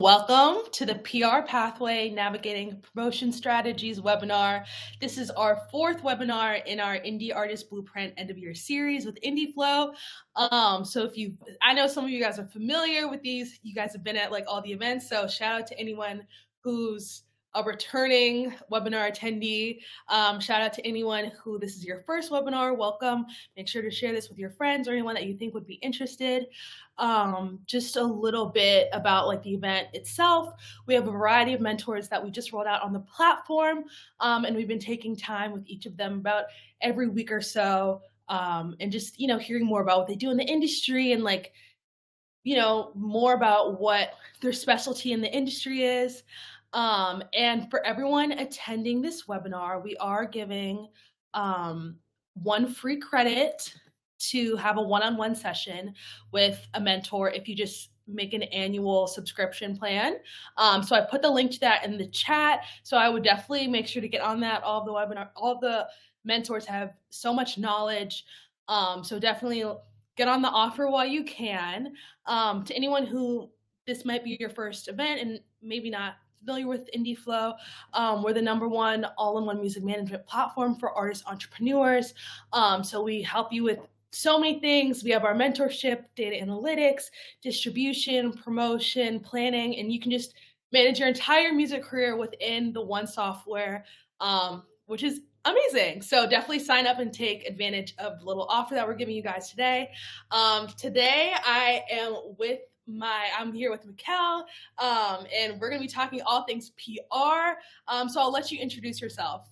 Welcome to the PR Pathway Navigating Promotion Strategies webinar. This is our fourth webinar in our Indie Artist Blueprint End of Year series with IndieFlow. I know some of you guys are familiar with these. You guys have been at like all the events. So shout out to anyone who's a returning webinar attendee. Shout out to anyone who this is your first webinar. Welcome. Make sure to share this with your friends or anyone that you think would be interested. Just a little bit about like the event itself. We have a variety of mentors that we just rolled out on the platform, and we've been taking time with each of them about every week or so, and just hearing more about what they do in the industry and like more about what their specialty in the industry is. And for everyone attending this webinar, we are giving one free credit to have a one-on-one session with a mentor if you just make an annual subscription plan. So I put the link to that in the chat. So I would definitely make sure to get on that. All the mentors have so much knowledge. So definitely get on the offer while you can. To anyone who this might be your first event and maybe not familiar with IndieFlow, we're the #1 all-in-one music management platform for artist entrepreneurs. So we help you with so many things. We have our mentorship, data analytics, distribution, promotion, planning, and you can just manage your entire music career within the one software, which is amazing. So definitely sign up and take advantage of the little offer that we're giving you guys today. Today I'm here with Mikel, and we're going to be talking all things PR. So I'll let you introduce yourself.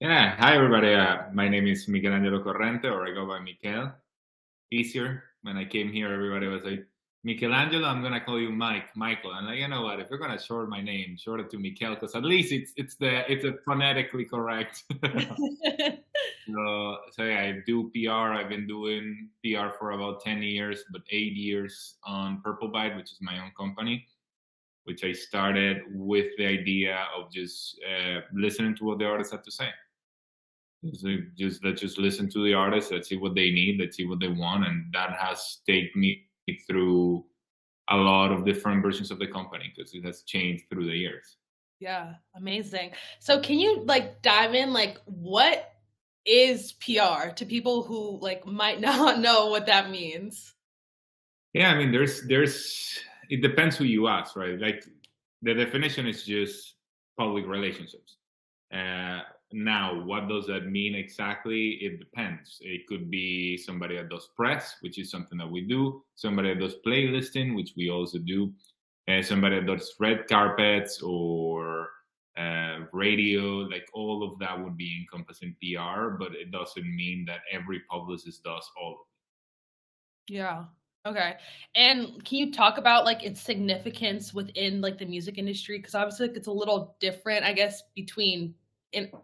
Yeah, hi everybody. My name is Mikel Corrente, or I go by Mikel. Easier. When I came here, everybody was like, Michelangelo, I'm gonna call you Michael. And like, you know what? If you're gonna short my name, short it to Mikel, because at least it's phonetically correct. So yeah, I do PR. I've been doing PR for about 10 years, but 8 years on Purple Byte, which is my own company, which I started with the idea of just listening to what the artists have to say. Let's just listen to the artists. Let's see what they need. Let's see what they want, and that has taken me through a lot of different versions of the company because it has changed through the years. Yeah, amazing. So can you like dive in? Like, what is PR to people who like might not know what that means? Yeah, I mean, there's it depends who you ask, right? Like the definition is just public relationships. Now, what does that mean exactly? It depends. It could be somebody that does press, which is something that we do, somebody that does playlisting, which we also do, somebody that does red carpets or radio, like all of that would be encompassing PR, but it doesn't mean that every publicist does all of it. Yeah. Okay. And can you talk about like its significance within like the music industry? Because obviously like, it's a little different, I guess, between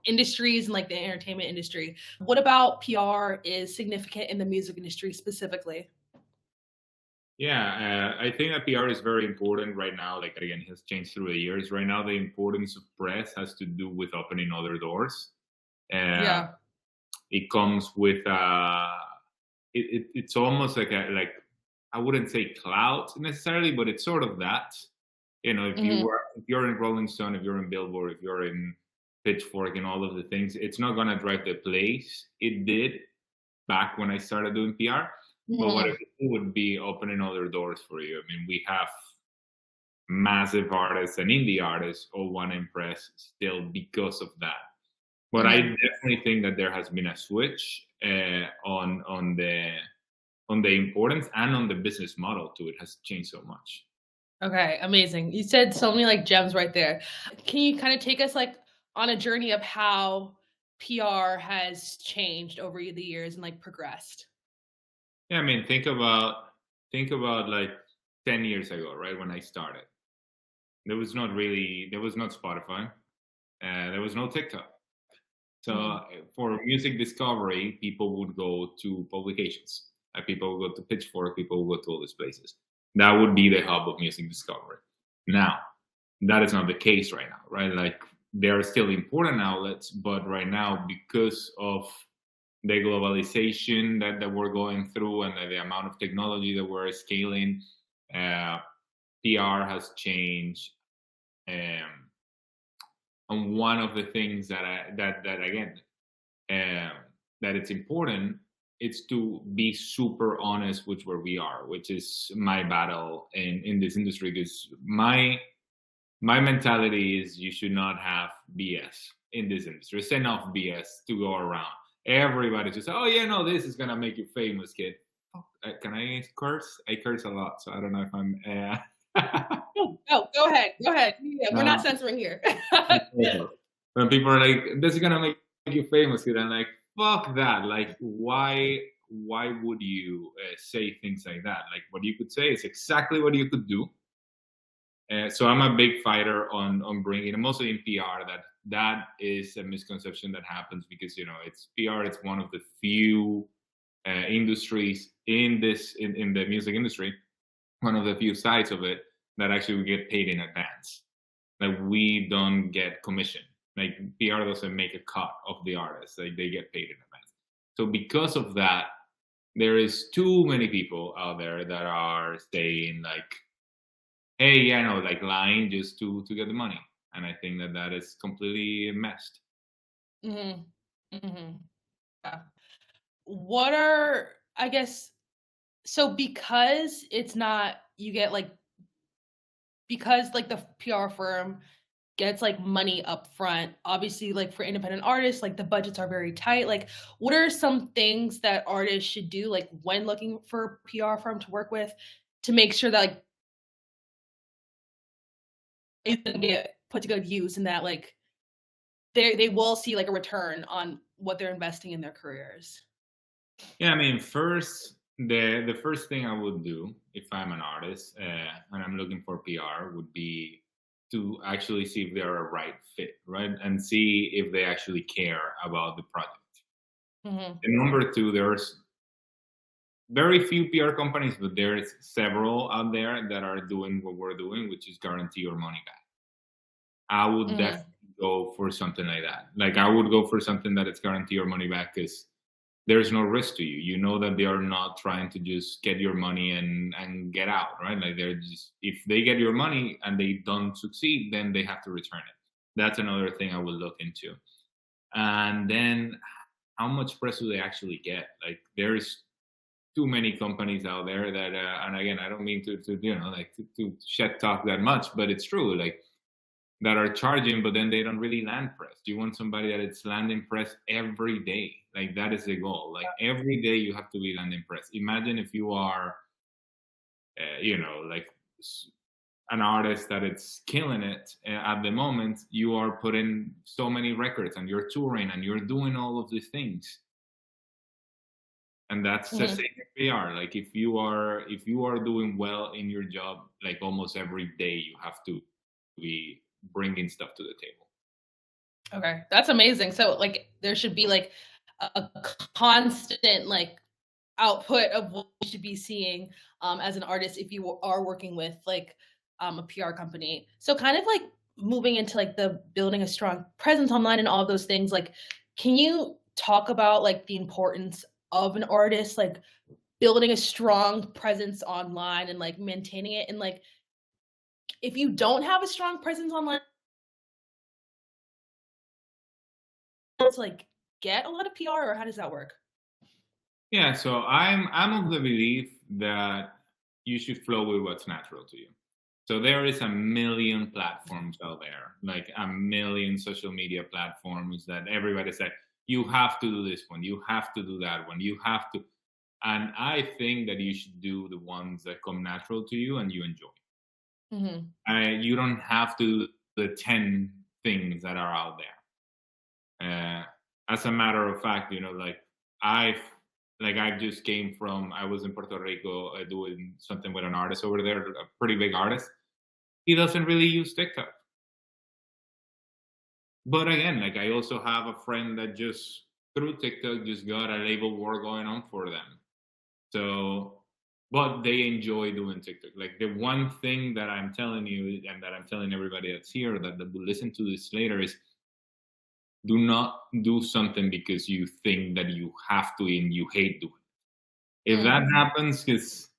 industries and like the entertainment industry. What about PR is significant in the music industry specifically? Yeah, I think that PR is very important right now. Like again, it has changed through the years. Right now, the importance of press has to do with opening other doors. Yeah. It comes with it's almost like I wouldn't say clout necessarily, but it's sort of that. You know, if you're in Rolling Stone, if you're in Billboard, if you're in Pitchfork, and all of the things, it's not gonna drive the place. It did back when I started doing PR. But what it would be opening other doors for you. I mean, we have massive artists and indie artists all want to impress still because of that. But I definitely think that there has been a switch on the importance and on the business model too. It has changed so much. Okay, amazing. You said so many like gems right there. Can you kind of take us like on a journey of how PR has changed over the years and like progressed? Yeah, I mean, think about like 10 years ago, right? When I started, there was not Spotify, there was no TikTok. So for music discovery, people would go to publications. People would go to Pitchfork. People would go to all these places. That would be the hub of music discovery. Now, that is not the case right now, right? Like there are still important outlets, but right now, because of the globalization that we're going through and the amount of technology that we're scaling, PR has changed. Um, and one of the things that that again, um, that it's important, it's to be super honest with where we are, which is my battle in this industry. Because my mentality is you should not have BS in this industry. It's enough BS to go around. Everybody just, oh yeah, no, this is gonna make you famous, kid. Can I curse? I curse a lot, so I don't know if I'm. Oh, go ahead. Go ahead. Yeah, we're not uh, censoring here. when people are like, "This is gonna make you famous," kid, I'm like, "Fuck that!" Like, why would you say things like that? Like, what you could say is exactly what you could do. So I'm a big fighter on bringing, and mostly in PR, that is a misconception that happens because it's PR. It's one of the few industries in the music industry, one of the few sides of it that actually get paid in advance. Like we don't get commission. Like PR doesn't make a cut of the artist. Like they get paid in advance. So because of that, there is too many people out there that are saying like, hey, yeah, no, like lying just to get the money. And I think that is completely messed. Mhm. Mhm. Yeah. What are, I guess, so because it's not, you get like, because like the PR firm gets like money up front, obviously like for independent artists, like the budgets are very tight. Like what are some things that artists should do like when looking for a PR firm to work with to make sure that like it's gonna get put to good use and that like they will see like a return on what they're investing in their careers? Yeah, I mean, the first thing I would do if I'm an artist and I'm looking for PR would be to actually see if they're a right fit, right, and see if they actually care about the project. Mhm. And number two, there's very few PR companies, but there's several out there that are doing what we're doing, which is guarantee your money back. I would Mhm. definitely go for something like that. Like I would go for something that it's guarantee your money back because there's no risk to you. You know that they are not trying to just get your money and get out, right? Like they're just, if they get your money and they don't succeed, then they have to return it. That's another thing I would look into. And then how much press do they actually get? Like there's too many companies out there that and again, I don't mean to like to shed talk that much, but it's true. Like that are charging, but then they don't really land press. You want somebody that it's landing press every day. Like that is the goal. Like every day you have to be landing press. Imagine if you are, like an artist that it's killing it at the moment. You are putting so many records and you're touring and you're doing all of these things. And that's the Mhm. same as PR. Like if you are doing well in your job, like almost every day you have to be bringing stuff to the table. Okay, that's amazing. So, like, there should be like a constant like output of what you should be seeing as an artist if you are working with like a PR company. So, kind of like moving into like the building a strong presence online and all of those things. Like, can you talk about like the importance of an artist like building a strong presence online and like maintaining it? And like, if you don't have a strong presence online, to like get a lot of PR, or how does that work? Yeah, so I'm of the belief that you should flow with what's natural to you. So there is a million platforms out there, like a million social media platforms that everybody said you have to do this one, you have to do that one, you have to. And I think that you should do the ones that come natural to you and you enjoy. Mhm. You don't have to do the 10 things that are out there. As a matter of fact, I've I just came from, I was in Puerto Rico doing something with an artist over there, a pretty big artist. He doesn't really use TikTok. But again, like I also have a friend that just through TikTok just got a label war going on for them. So, but they enjoy doing TikTok. Like the one thing that I'm telling you and that I'm telling everybody that's here that will listen to this later is do not do something because you think that you have to and you hate doing it. If that Mm. happens, because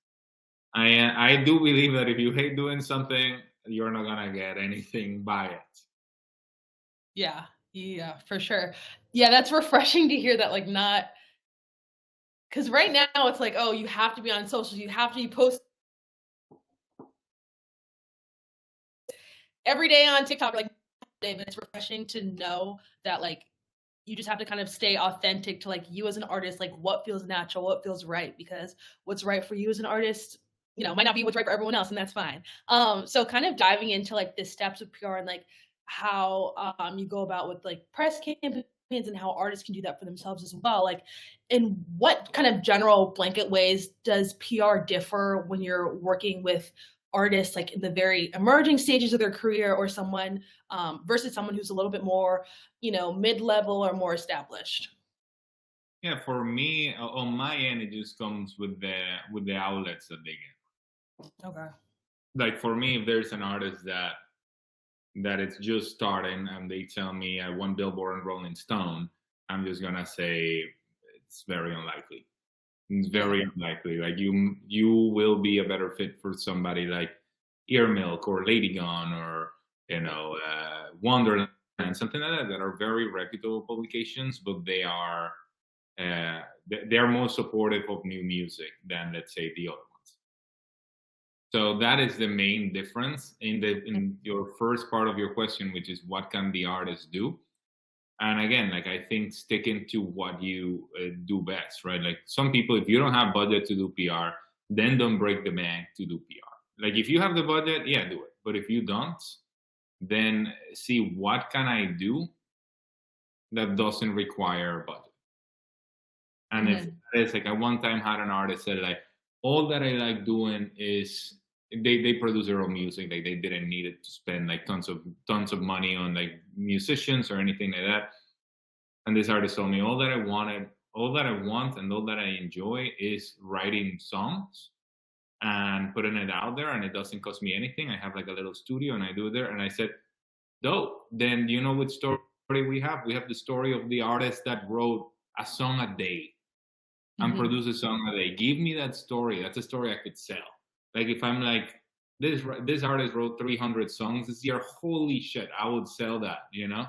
I do believe that if you hate doing something, you're not gonna get anything by it. Yeah. Yeah, for sure. Yeah, that's refreshing to hear that, like, not because right now it's like, oh, you have to be on social, you have to be posting every day on TikTok, like, but it's refreshing to know that, like, you just have to kind of stay authentic to, like, you as an artist, like, what feels natural, what feels right, because what's right for you as an artist, might not be what's right for everyone else, and that's fine. So kind of diving into, like, the steps of PR and, like, how, you go about with, like, press campaigns and how artists can do that for themselves as well, like, in what kind of general blanket ways does PR differ when you're working with artists, like, in the very emerging stages of their career or someone, versus someone who's a little bit more mid-level or more established. Yeah, for me, on my end, it just comes with the outlets that they get. Okay. Like for me, if there's an artist that it's just starting and they tell me I want Billboard and Rolling Stone, I'm just gonna say it's very unlikely. It's Yeah. very unlikely. Like you will be a better fit for somebody like Ear Milk or Lady Gone or Wonderland, something like that, that are very reputable publications, but they are more supportive of new music than, let's say, the other ones. So that is the main difference in your first part of your question, which is what can the artist do? And again, like I think sticking to what you do best, right? Like some people, if you don't have budget to do PR, then don't break the bank to do PR. Like if you have the budget, yeah, do it. But if you don't, then see what can I do that doesn't require a budget. And if Mhm. it's like I one time had an artist said like all that I like doing is they produce their own music, like they didn't need it to spend like tons of money on like musicians or anything like that. And this artist told me all that I want and all that I enjoy is writing songs and putting it out there, and it doesn't cost me anything. I have like a little studio and I do it there. And I said, dope. Then you know what story we have? We have the story of the artist that wrote a song a day and Mhm. produce a song a day. Give me that story. That's a story I could sell. Like if I'm like this artist wrote 300 songs this year, holy shit, I would sell that. You know,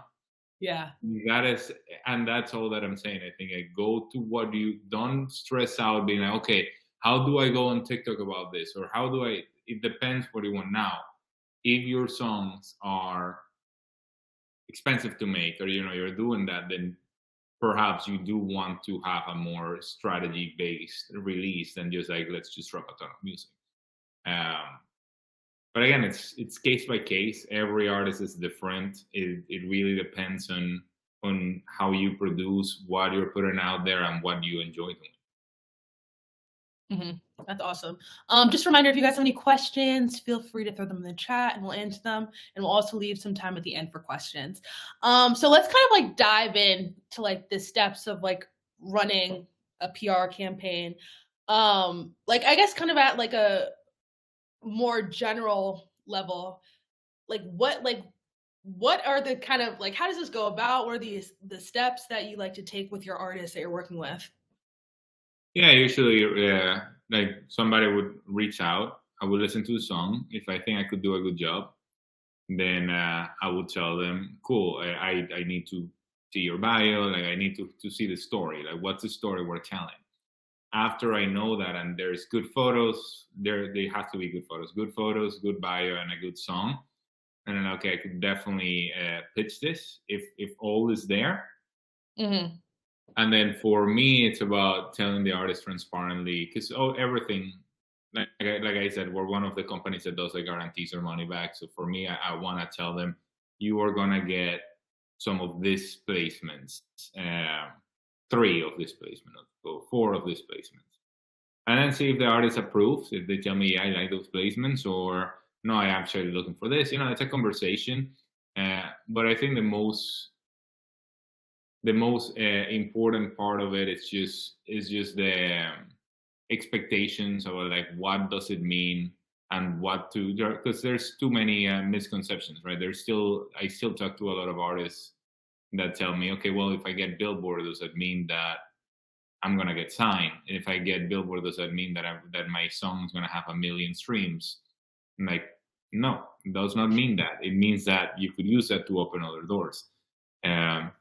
Yeah. that is, and that's all that I'm saying. I think I go to what you don't stress out, being like, okay, how do I go on TikTok about this, or how do I? It depends what you want now. If your songs are expensive to make, or you're doing that, then perhaps you do want to have a more strategy based release than just like let's just drop a ton of music. Um, but again, it's case by case. Every artist is different. It really depends on how you produce, what you're putting out there, and what you enjoy doing. Mhm. That's awesome. Just a reminder, if you guys have any questions, feel free to throw them in the chat and we'll answer them. And we'll also leave some time at the end for questions. So let's kind of like dive in to like the steps of like running a PR campaign. Like I guess kind of at like a more general level, what are the kind of like how does this go about? What are the steps that you like to take with your artists that you're working with? Yeah, usually, like somebody would reach out. I would listen to the song. If I think I could do a good job, then I would tell them, "Cool, I need to see your bio. Like I need to see the story. Like what's the story we're telling?" After I know that, and there's good photos, they have to be good photos, good bio, and a good song. And then okay, I could definitely pitch this if all is there. Hmm. And then for me, it's about telling the artist transparently because everything. Like I said, we're one of the companies that does like guarantees their money back. So for me, I want to tell them you are gonna get some of these placements, uh, 3 of this placement, or 4 of this placements, and then see if the artist approves. If they tell me, yeah, I like those placements, or no, I'm actually looking for this. It's a conversation. But I think the most important part of it is just the expectations about like what does it mean and what to, because there's too many misconceptions, right? I still talk to a lot of artists that tell me, okay, well, if I get Billboard, does that mean that I'm gonna get signed. And if I get Billboard, does that mean that that my song is gonna have 1 million streams? I'm like, no, it does not mean that. It means that you could use that to open other doors. Um,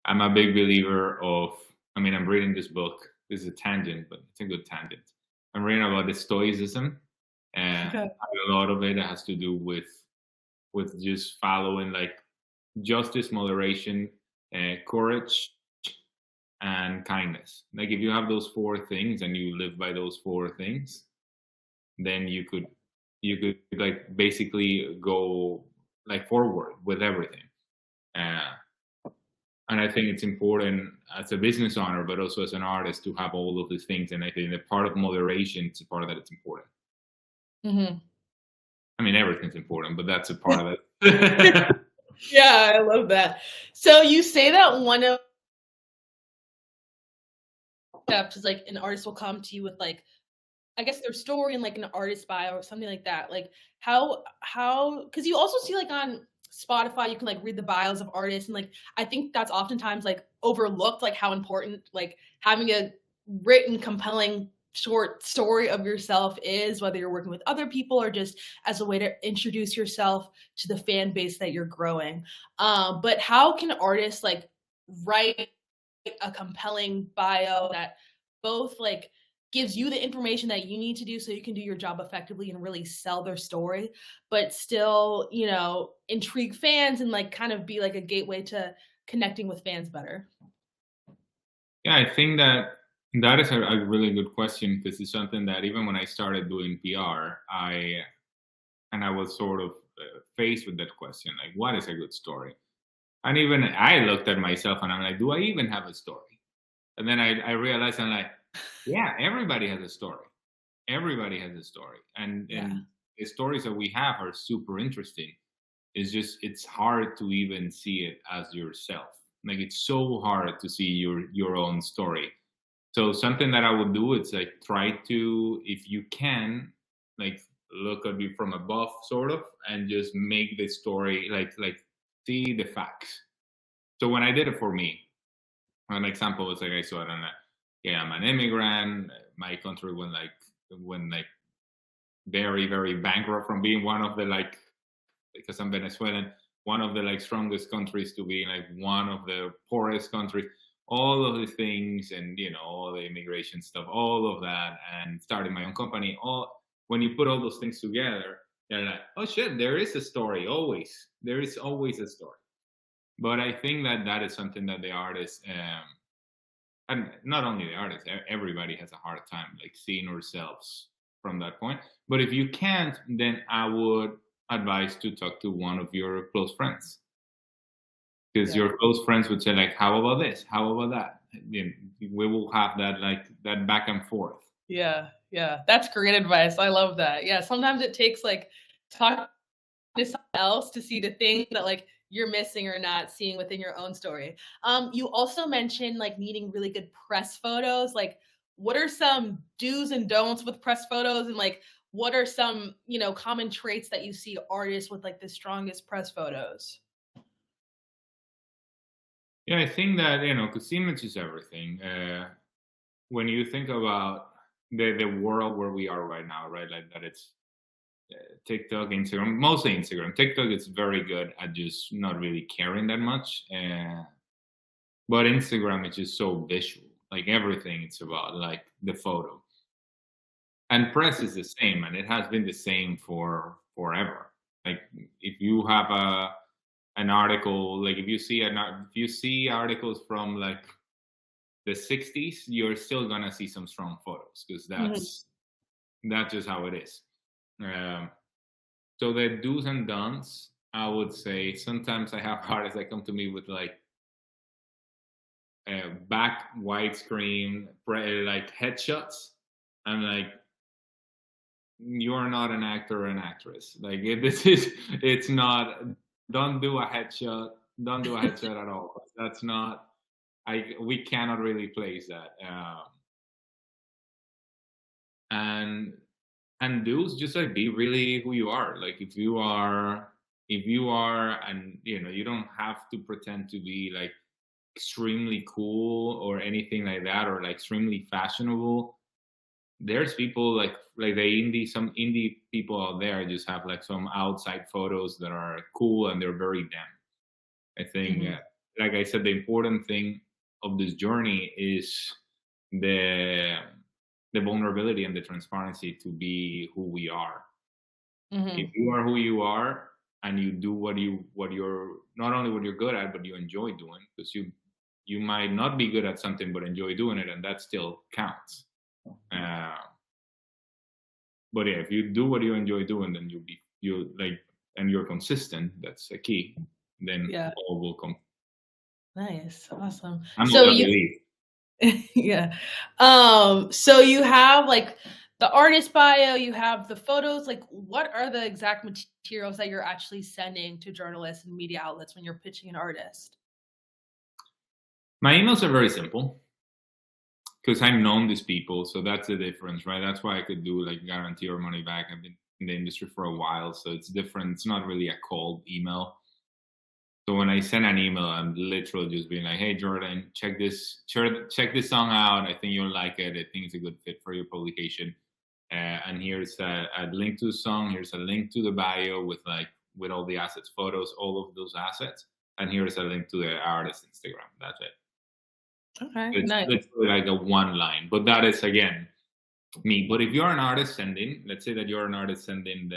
I'm a big believer of. I mean, I'm reading this book. This is a tangent, but it's a good tangent. I'm reading about the Stoicism, and Okay. a lot of it has to do with just following like justice, moderation, courage, and kindness. Like if you have those four things and you live by those four things, then you could like basically go like forward with everything. Uh, and I think it's important as a business owner, but also as an artist, to have all of these things. And I think that part of moderation is a part of that. It's important. Hmm. I mean, everything's important, but that's a part of it. Yeah, I love that. So you say that one of the steps is like an artist will come to you with like, I guess, their story and like an artist bio or something like that. Like because you also see like on Spotify you can like read the bios of artists, and like I think that's oftentimes like overlooked, like how important like having a written compelling short story of yourself is, whether you're working with other people or just as a way to introduce yourself to the fan base that you're growing. But how can artists like write a compelling bio that both like gives you the information that you need to do so you can do your job effectively and really sell their story, but still, intrigue fans and like kind of be like a gateway to connecting with fans better? Yeah, I think that that is a really good question, because it's something that even when I started doing PR, I was sort of faced with that question, like, what is a good story? And even I looked at myself and I'm like, do I even have a story? And then I realized, I'm like, yeah, everybody has a story. Everybody has a story, and Yeah. the stories that we have are super interesting. It's just it's hard to even see it as yourself. Like it's so hard to see your own story. So something that I would do, it's like try to, if you can, like look at it from above, sort of, and just make the story like see the facts. So when I did it for me, an example was like I saw it on that. Yeah, I'm an immigrant. My country went like very very bankrupt from being one of the like, because I'm Venezuelan, one of the like strongest countries to be like one of the poorest countries. All of these things, and all the immigration stuff, all of that, and starting my own company. All when you put all those things together, you're like, oh shit, there is a story. Always, there is always a story. But I think that that is something that the artists, and not only the artists, everybody has a hard time like seeing ourselves from that point. But if you can't, then I would advise to talk to one of your close friends, because Yeah. your close friends would say like, how about this, how about that. We will have that like that back and forth. Yeah. Yeah. That's great advice. I love that. Yeah. Sometimes it takes like talking to someone else to see the thing that like you're missing or not seeing within your own story. You also mentioned like needing really good press photos. Like, what are some do's and don'ts with press photos, and like what are some common traits that you see artists with like the strongest press photos? Yeah, I think that because image is everything. When you think about the world where we are right now, right, like that, it's TikTok, Instagram, mostly Instagram. TikTok is very good at just not really caring that much, but Instagram is just so visual. Like everything, it's about like the photo. And press is the same, and it has been the same for forever. Like if you have an article, like if you see articles from like the 60s, you're still gonna see some strong photos, because Mhm. that's just how it is. Um, so the do's and don'ts, I would say sometimes I have artists that come to me with like back widescreen like headshots. I'm like, you're not an actor or an actress. Like this is, it's not. Don't do a headshot. Don't do a headshot at all. That's not. We cannot really place that. And do just like be really who you are. Like if you are, and you don't have to pretend to be like extremely cool or anything like that, or like extremely fashionable. There's people like some indie people out there just have like some outside photos that are cool and they're very them. I think, Mhm. like I said, the important thing of this journey is the the vulnerability and the transparency to be who we are. If Mhm. you are who you are and you do what you're not only what you're good at, but you enjoy doing, because you might not be good at something but enjoy doing it, and that still counts. Uh, but yeah, if you do what you enjoy doing, then you like and you're consistent. That's a key. Then Yeah. all will come. Nice. Awesome. I'm So all I you believe. yeah. So you have like the artist bio, you have the photos, like what are the exact materials that you're actually sending to journalists and media outlets when you're pitching an artist? My emails are very simple because I've known these people, so that's the difference, right? That's why I could do like guarantee or money back. I've been in the industry for a while, so it's different. It's not really a cold email. So when I send an email, I'm literally just being like, "Hey Jordan, check this song out. I think you'll like it. I think it's a good fit for your publication. And here's a link to the song. Here's a link to the bio with all the assets, photos, all of those assets. And here's a link to the artist Instagram. That's it. Okay, It's nice. literally like a one line, but that is again me. But if you're an artist sending, let's say that you're an artist sending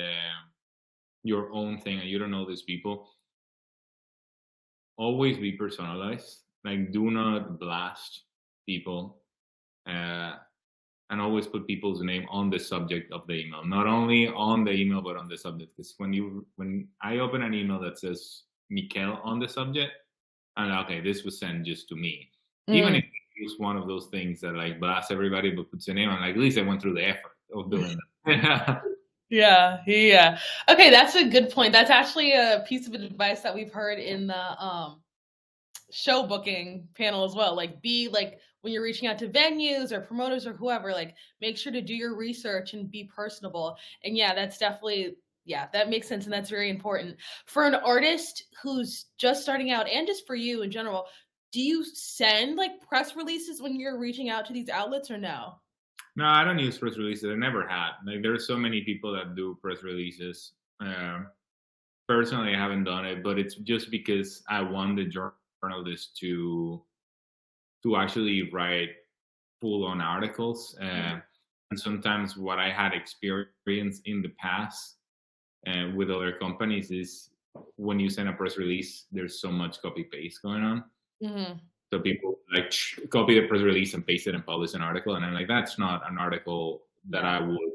your own thing and you don't know these people, always be personalized. Like, do not blast people, uh, and always put people's name on the subject of the email. Not only on the email, but on the subject. Because when I open an email that says Mikel on the subject, I'm like, okay, this was sent just to me. Even if Mm. you use one of those things that like blast everybody but puts a name, I'm like, at least I went through the effort of doing that. Yeah, yeah. Okay, that's a good point. That's actually a piece of advice that we've heard in the show booking panel as well. Like be like when you're reaching out to venues or promoters or whoever, like make sure to do your research and be personable. And yeah, that's definitely yeah, that makes sense and that's very important. For an artist who's just starting out and just for you in general, do you send like press releases when you're reaching out to these outlets or no? No, I don't use press releases. I never had. Like, there's so many people that do press releases. Personally, I haven't done it, but it's just because I want the journalist to actually write full on articles. Mhm. And sometimes what I had experienced in the past with other companies is when you send a press release, there's so much copy paste going on. Mhm. So people like copy the press release and paste it and publish an article, and I'm like, that's not an article that Yeah. I would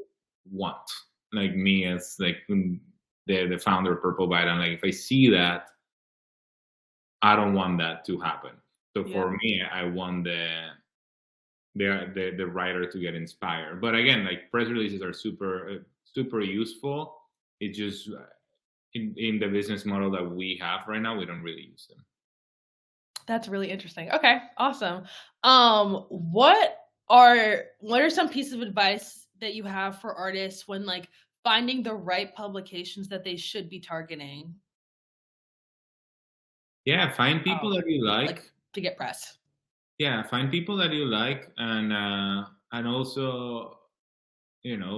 want. Like me as like the founder of Purple Byte, I'm like, if I see that, I don't want that to happen. So Yeah. for me, I want the writer to get inspired. But again, like press releases are super useful. It just in the business model that we have right now, we don't really use them. That's really interesting. Okay, awesome. What are some pieces of advice that you have for artists when like finding the right publications that they should be targeting? Yeah, find Um, people that you like like. to get press. Yeah, find people that you like, and also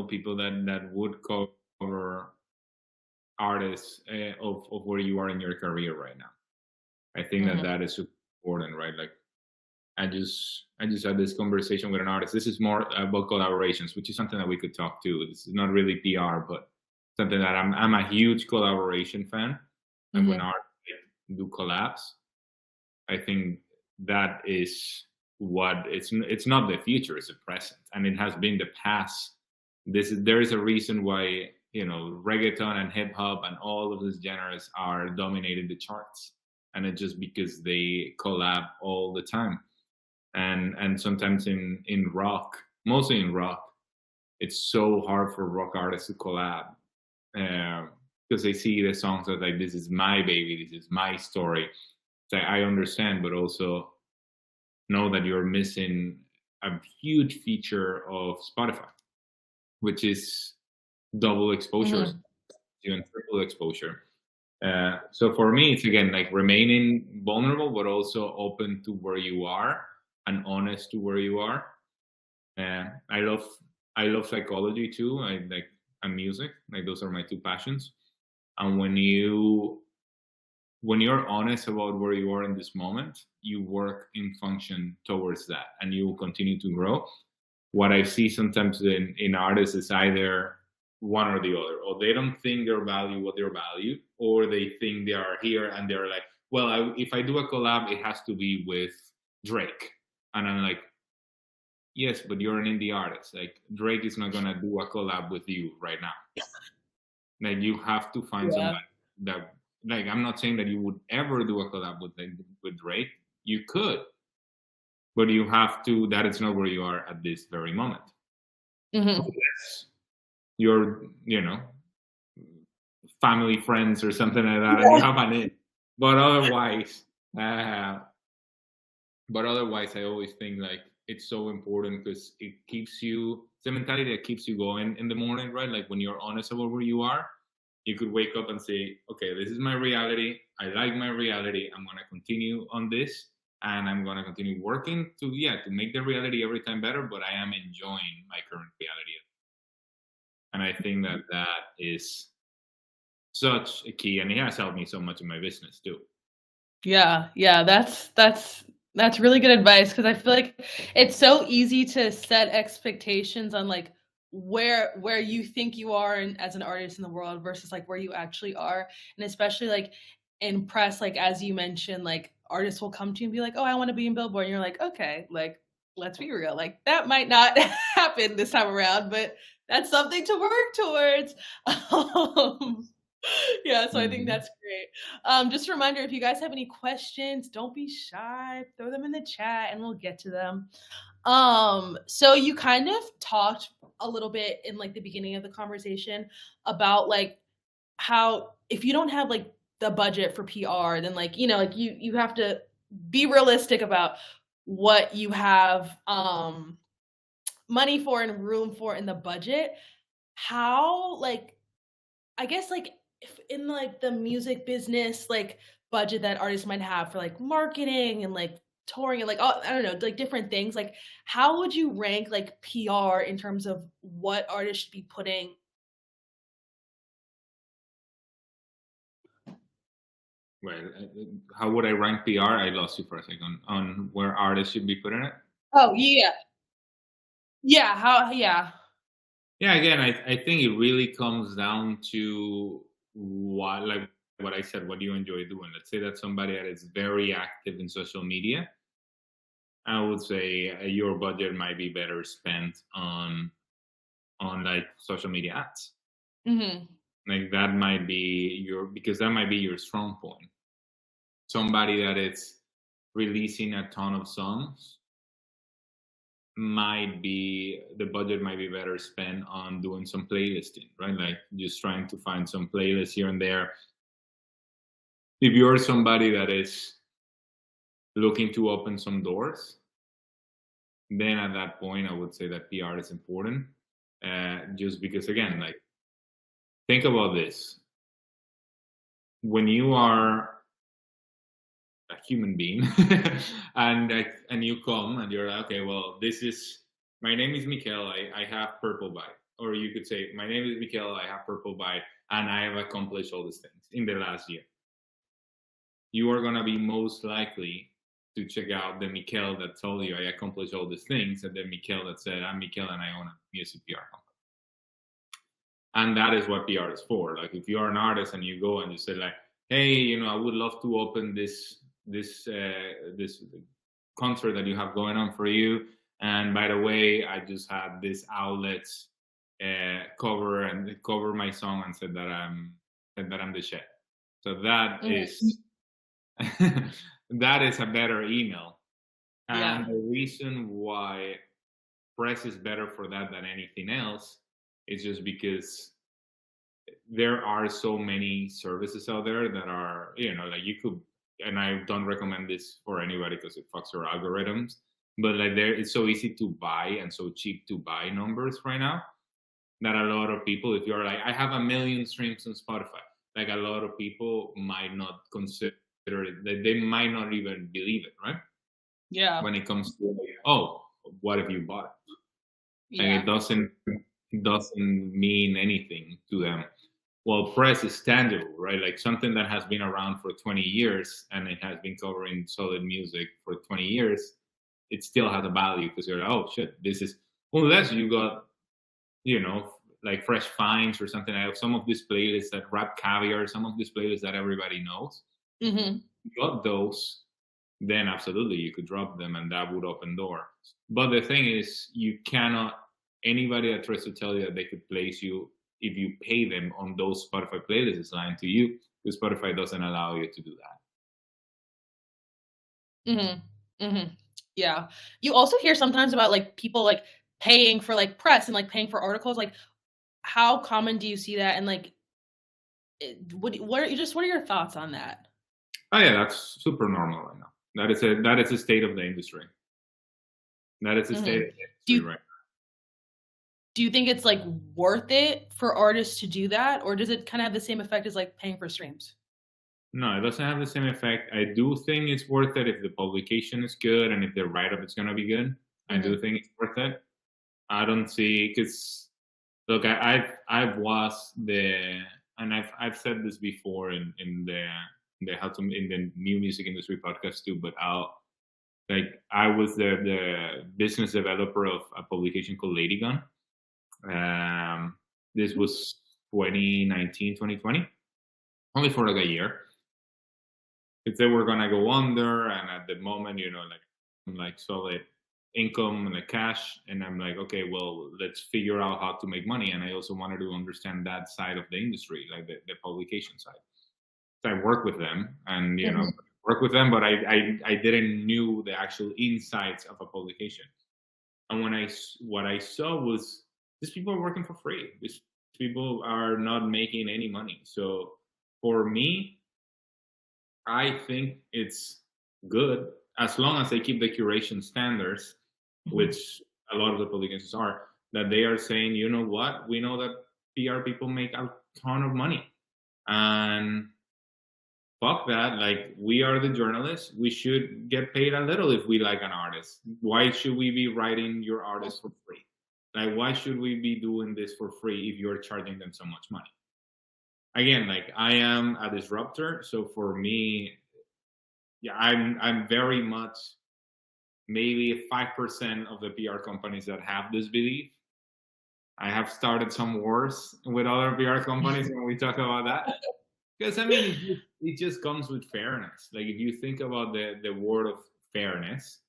people that would cover artists of where you are in your career right now. I think that Mhm. that is super important, right? Like I just had this conversation with an artist. This is more about collaborations, which is something that we could talk to. This is not really PR, but something that I'm a huge collaboration fan, and when Mhm. artists do collabs, I think that is what it's not the future, it's the present, and it has been the past. There is a reason why reggaeton and hip hop and all of these genres are dominating the charts, and it's just because they collab all the time. And sometimes in rock, mostly in rock, it's so hard for rock artists to collab, because they see the songs as like, this is my baby, this is my story. So I understand, but also know that you're missing a huge feature of Spotify, which is double exposure, Mhm. even triple exposure. So for me, it's again like remaining vulnerable, but also open to where you are and honest to where you are. I love psychology too. I like and music. Like those are my two passions. And when you're honest about where you are in this moment, you work in function towards that, and you will continue to grow. What I see sometimes in artists is either one or the other, or they don't think they're value what they're valued, or they think they are here and they're like, well, if I do a collab, it has to be with Drake, and I'm like, yes, but you're an indie artist. Like Drake is not gonna do a collab with you right now. Like you have to find Yeah. somebody that, like, I'm not saying that you would ever do a collab with Drake. You could, but you have to. That is not where you are at this very moment. Hmm. Unless you're, family, friends, or something like that, and you have an in. But otherwise, uh, I always think like it's so important because it keeps you. It's a mentality that keeps you going in the morning, right? Like when you're honest about where you are, you could wake up and say, okay, this is my reality. I like my reality. I'm gonna continue on this, and I'm gonna continue working to make the reality every time better. But I am enjoying my current reality, and I think that is such a key, and it has helped me so much in my business too. Yeah, yeah, that's really good advice because I feel like it's so easy to set expectations on like where you think you are as an artist in the world versus like where you actually are, and especially like in press, like as you mentioned, like artists will come to you and be like, "Oh, I want to be in Billboard," and you're like, "Okay, like let's be real, like that might not happen this time around, but that's something to work towards." Um, yeah, so I think Mhm. that's great. Just a reminder, if you guys have any questions, don't be shy. Throw them in the chat and we'll get to them. So you kind of talked a little bit in like the beginning of the conversation about like how if you don't have like the budget for PR, then like, like you have to be realistic about what you have money for and room for in the budget. How like I guess, like, if in, like, the music business, like, budget that artists might have for, like, marketing and, like, touring and, like, all I don't know, like, different things, like, how would you rank, like, PR in terms of what artists should be putting. Well, how would I rank PR? I lost you for a second on where artists should be putting it. Oh, yeah. Yeah, how yeah. Yeah, again, I think it really comes down to what I said, what you enjoy doing. Let's say that somebody that is very active in social media, I would say your budget might be better spent on like social media ads. Mhm. Like that might be because that might be your strong point. Somebody that is releasing a ton of songs might be the budget might be better spent on doing some playlisting, right? Like just trying to find some playlists here and there. If you're somebody that is looking to open some doors, then at that point I would say that PR is important. Just because again, like think about this. When you are a human being and you come and you're like, okay, well, this is my name is Mikel, I have purple bite. Or you could say, my name is Mikel, I have purple bite, and I have accomplished all these things in the last year. You are gonna be most likely to check out the Mikel that told you I accomplished all these things, and the Mikel that said, I'm Mikel and I own a music PR company. And that is what PR is for. Like if you're an artist and you go and you say like, hey, I would love to open this concert that you have going on for you. And by the way, I just had this outlet cover my song and said that I'm the chef. So that Mhm. is that is a better email. And Yeah. the reason why press is better for that than anything else is just because there are so many services out there that are, like you could, and I don't recommend this for anybody because it fucks your algorithms, but like it's so easy to buy and so cheap to buy numbers right now that a lot of people, if you're like, I have 1 million streams on Spotify, like a lot of people might not consider it, they might not even believe it, right? Yeah. When it comes to like, oh, what if you bought it? And Yeah. it doesn't mean anything to them. Well, press is tangible, right? Like something that has been around for 20 years and it has been covering solid music for 20 years, it still has a value because you're like, oh shit, this is, unless you got, you know, like Fresh Finds or something like some of these playlists that Rap Caviar, some of these playlists that everybody knows, Mm-hmm. you got those, then absolutely you could drop them and that would open doors. But the thing is, you cannot, anybody that tries to tell you that they could place you if you pay them on those Spotify playlists is lying to you, because Spotify doesn't allow you to do that. Mm-hmm. Mm-hmm. Yeah. You also hear sometimes about like people like paying for like press and like paying for articles. Like, how common do you see that? And like, what are your thoughts on that? Oh yeah, that's super normal right now. That is the state of the industry. That is the state Mm-hmm. of the Do industry you right do you think it's like worth it for artists to do that, or does it kind of have the same effect as like paying for streams? now. No, it doesn't have the same effect. I do think it's worth it if the publication is good and if the write up is gonna be good. I Mm-hmm. do think it's worth it. I don't see because look, I've was the and I've said this before in the how to in the new music industry podcast too, but I'll like I was the business developer of a publication called Lady Gun. This was 2019, 2020, only for like a year. If they were gonna go under, and at the moment, you know, like solid income and the cash, and I'm like, okay, well, let's figure out how to make money. And I also wanted to understand that side of the industry, like the publication side. So I work with them, and you know, Mm-hmm. work with them, but I didn't knew the actual insights of a publication. And what I saw was these people are working for free. These people are not making any money. So for me, I think it's good as long as they keep the curation standards, Mm-hmm. which a lot of the publications are, that they are saying, you know what, we know that PR people make a ton of money. And fuck that. Like, we are the journalists. We should get paid a little if we like an artist. Why should we be writing your artist for free? Like, why should we be doing this for free if you're charging them so much money? Again, like I am a disruptor, so for me, yeah, I'm very much maybe 5% of the PR companies that have this belief. I have started some wars with other PR companies when we talk about that. Because I mean, it just comes with fairness. Like if you think about the word of fairness,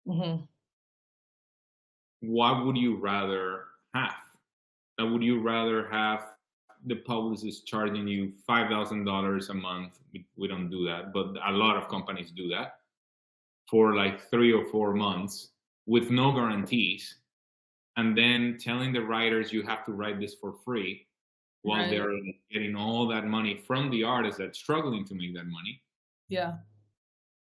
Mm-hmm. what would you rather have? Would you rather have the publicist charging you $5,000 a month? We don't do that, but a lot of companies do that for like 3 or 4 months with no guarantees, and then telling the writers you have to write this for free while Right. they're getting all that money from the artist that's struggling to make that money, Yeah.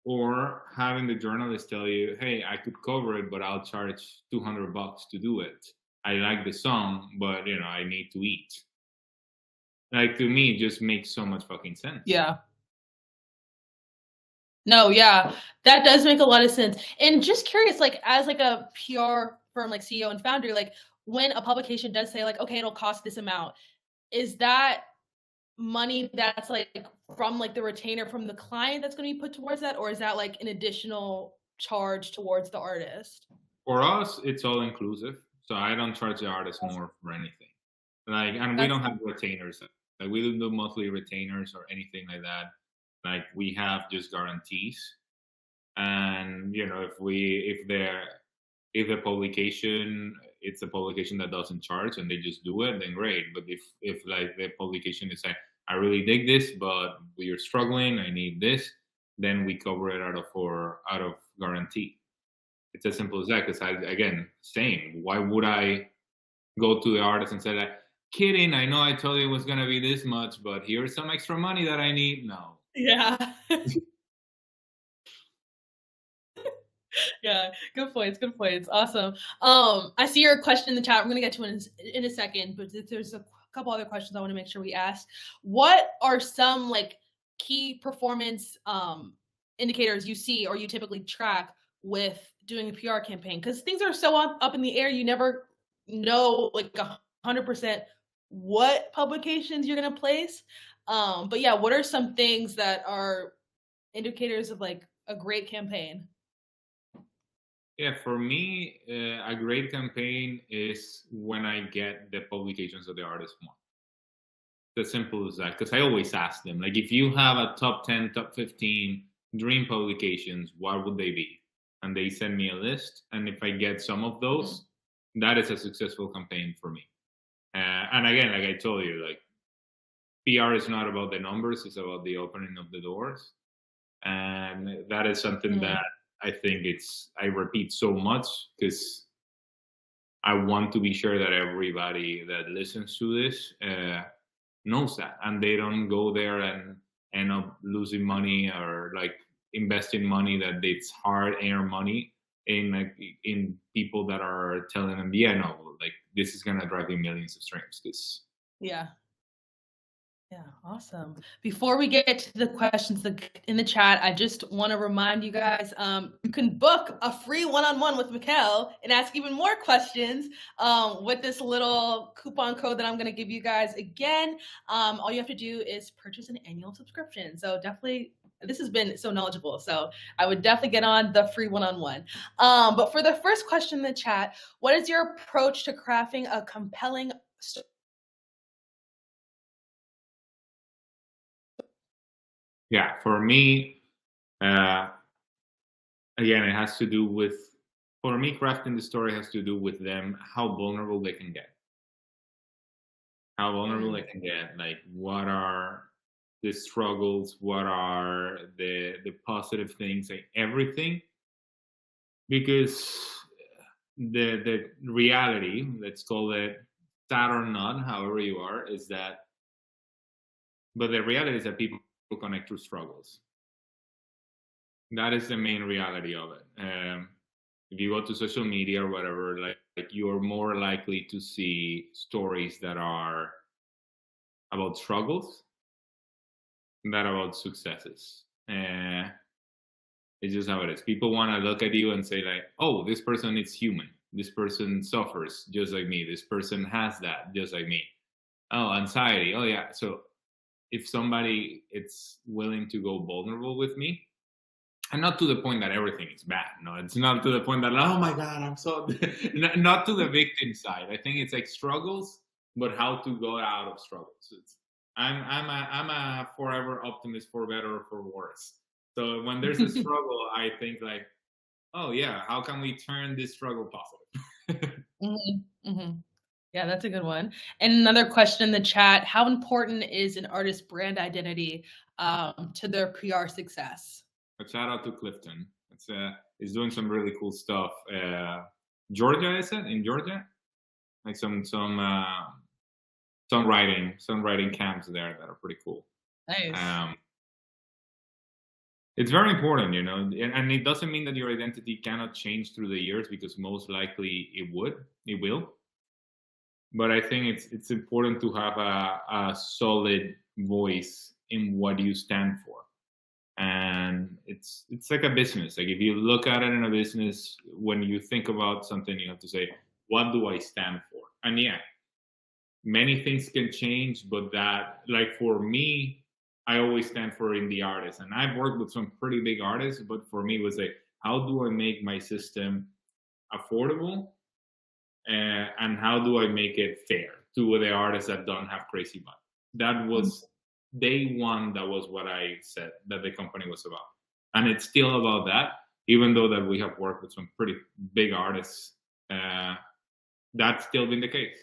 or having the journalist tell you, hey, I could cover it, but I'll charge $200 to do it. I like the song, but you know, I need to eat. Like to me, it just makes so much fucking sense. Yeah. No, yeah, that does make a lot of sense. And just curious, like as like a PR firm, like CEO and founder, like when a publication does say like, okay, it'll cost this amount, is that money that's like from like the retainer from the client that's going to be put towards that, or is that like an additional charge towards the artist? For us, it's all inclusive, so I don't charge the artist That's more for anything. Like, and we that's don't have retainers. Like, we don't do monthly retainers or anything like that. Like, we have just guarantees. And you know, if the publication it's a publication that doesn't charge and they just do it, then great. But if like the publication is saying, I really dig this, but we are struggling, I need this, then we cover it out of guarantee. It's as simple as that. Because I, again, same. Why would I go to the artist and say that? Kidding. I know I told you it was gonna be this much, but here's some extra money that I need. No. yeah. Yeah, good points, good points. Awesome. I see your question in the chat. I'm gonna get to it in a second, but there's couple other questions I want to make sure we ask. What are some like key performance indicators you see or you typically track with doing a PR campaign? Because things are so up in the air, you never know like 100% what publications you're going to place. But yeah, what are some things that are indicators of like a great campaign? Yeah, for me, a great campaign is when I get the publications that the artist want. As simple as that. Because I always ask them, like, if you have a top 10, top 15 dream publications, what would they be? And they send me a list. And if I get some of those, that is a successful campaign for me. And again, like I told you, like PR is not about the numbers; it's about the opening of the doors. And that is something Mm-hmm. that I think I repeat so much because I want to be sure that everybody that listens to this knows that, and they don't go there and end up losing money or like investing money that it's hard earned money in people that are telling them, yeah, no, like this is gonna drive you millions of streams. Because Yeah. Yeah, awesome. Before we get to the questions in the chat, I just want to remind you guys, you can book a free one-on-one with Mikel and ask even more questions with this little coupon code that I'm going to give you guys. Again, all you have to do is purchase an annual subscription. So definitely, this has been so knowledgeable. So I would definitely get on the free one-on-one. But for the first question in the chat, what is your approach to crafting a compelling story? yeah, for me, uh, again, it has to do with, for me, crafting the story has to do with them, how vulnerable they can get. How vulnerable they can get, like what are the struggles, what are the positive things, like everything. Because the reality, let's call it sad or not, however you are, is that, but the reality is that people connect through struggles. That is the main reality of it. If you go to social media or whatever, like you're more likely to see stories that are about struggles than about successes. It's just how it is. People want to look at you and say like, oh, this person is human. This person suffers just like me. This person has that just like me. Oh, anxiety. Oh yeah. So if somebody is willing to go vulnerable with me, and not to the point that everything is bad. No, it's not to the point that, oh my God, I'm so not to the victim side. I think it's like struggles, but how to go out of struggles. I'm a forever optimist, for better or for worse. So when there's a struggle, I think like, oh yeah, how can we turn this struggle positive? Yeah, that's a good one. And another question in the chat: how important is an artist's brand identity to their PR success? A shout out to Clifton. It's doing some really cool stuff. Georgia, is it in Georgia? Like some songwriting camps there that are pretty cool. Nice. It's very important, you know, and it doesn't mean that your identity cannot change through the years, because most likely it will. But I think it's important to have a solid voice in what you stand for. And it's like a business. Like if you look at it in a business, when you think about something, you have to say, what do I stand for? And yeah, many things can change, but that, like for me, I always stand for indie artists. And I've worked with some pretty big artists, but for me it was like, how do I make my system affordable? And how do I make it fair to the artists that don't have crazy money? That was day one. That was what I said that the company was about. And it's still about that, even though that we have worked with some pretty big artists. That's still been the case.